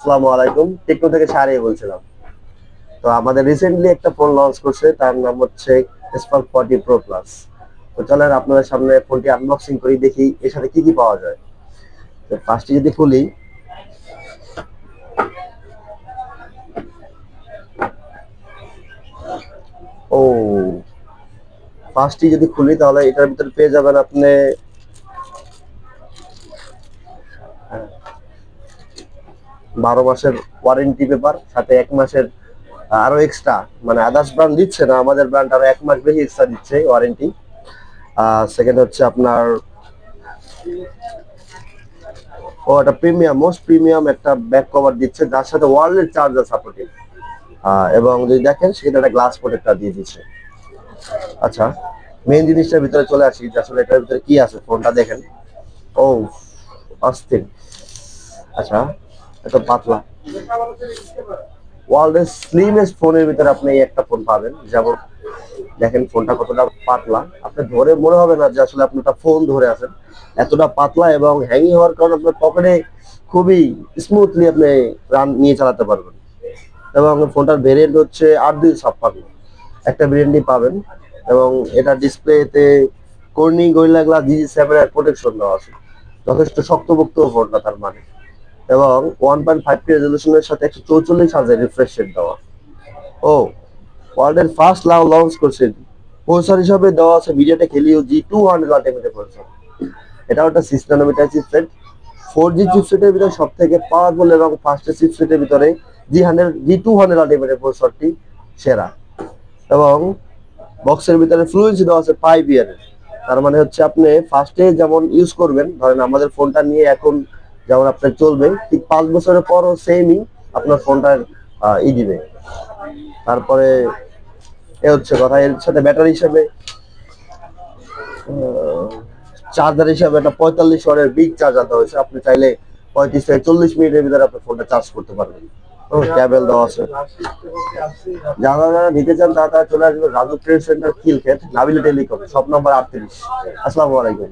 আসসালামু আলাইকুম, টেকনো থেকে সারিয়ে বলছিলাম। তো আমাদের রিসেন্টলি একটা ফোন লঞ্চ করছে, তার নাম হচ্ছে স্পার্ক 40 প্রো প্লাস। তো চলেন আপনাদের সামনে ফোনটি আনবক্সিং করি, দেখি এর সাথে কি কি পাওয়া যায়। তো ফার্স্টে যদি খুলি, ও ফার্স্টে যদি খুলি তাহলে এটার ভিতরে পেয়ে যাবেন আপনি 12 মাসের ওয়ারেন্টি পেপার, সাথে 1 মাসের আরো এক্সট্রা, মানে আদার্স ব্র্যান্ড দিচ্ছে না, আমাদের ব্র্যান্ড আরো 1 মাস বেশি এক্সট্রা দিচ্ছে ওয়ারেন্টি। সেকেন্ড হচ্ছে আপনার একটা প্রিমিয়াম, মোস্ট প্রিমিয়াম একটা ব্যাক কভার দিচ্ছে, যার সাথে ওয়ারলেস চার্জার সাপোর্টিং। এবং যদি দেখেন সেটা একটা গ্লাস প্রোটেক্টর দিয়ে দিচ্ছে। আচ্ছা, মেইন জিনিসটার ভিতরে চলে আসি যে আসলে এটার ভিতরে কি আছে, ফোনটা দেখেন। ও অস্থির। আচ্ছা, এত পাতলা, ওয়ার্ল্ডের স্লিমেস্ট ফোনের ভিতরে আপনি এই একটা ফোন পাবেন। যেমন দেখেন ফোনটা কতটা পাতলা, আপনি ধরে মনে হবে না যে আসলে আপনি একটা ফোন ধরে আছেন, এতটা পাতলা। এবং হ্যাঙ্গি হওয়ার কারণে আপনার পকেটে খুবই স্মুথলি আপনি রান নিয়ে চালাতে পারবেন। এবং ফোনটার ভেরিয়েন্ট হচ্ছে 8256, একটা ভেরিয়েন্টই পাবেন। এবং এটা ডিসপ্লেতে কর্নিং গরিলা গ্লাস GG7 এর প্রোটেকশন দেওয়া আছে, যথেষ্ট শক্তপোক্ত ফোনটা তার মানে। এবং 1.5K রেজলিউশনের সাথে 144 হার্জ রিফ্রেশ রেট দেওয়া। ও ওয়ার্ল্ডের ফার্স্ট লঞ্চ করছে। প্রসেসর হিসাবে দেওয়া আছে মিডিয়াটেক হেলিও G200 আলটিমেটের প্রসেসর। এটাও একটা 6 nm চিপসেট। 4G চিপসেটের ভিতরে সব থেকে পাওয়ারফুল এবং ফাস্টেস্ট চিপসেটের ভিতরে G200 আলটিমেটের প্রসেসরটি সেরা। এবং বক্সের ভিতরে ফ্লুয়েন্সি দেওয়া আছে 5 ইয়ার। তার মানে হচ্ছে আপনি ফার্স্টে যেমন ইউজ করবেন, ধরেন আমাদের ফোনটা নিয়ে এখন যেমন আপনার চলবে, ঠিক 5 বছরের পরও সেমই আপনার ফোনটার দিবে। তারপরে এ হচ্ছে কথা, এর সাথে ব্যাটারি হিসাবে চার্জার হিসাবে একটা 45 ওয়াটের বিগ চার্জার দেওয়া হয়েছে। আপনি চাইলে 35 থেকে 40 মিনিটের ভিতরে আপনার ফোনটা চার্জ করতে পারবেন। ক্যাবেল দেওয়া আছে। যারা যারা নিতে চান তারা তারা চলে আসবে Raju trade centre, Khilkhet, Nabila telecom, shop number 38। আসসালামু আলাইকুম।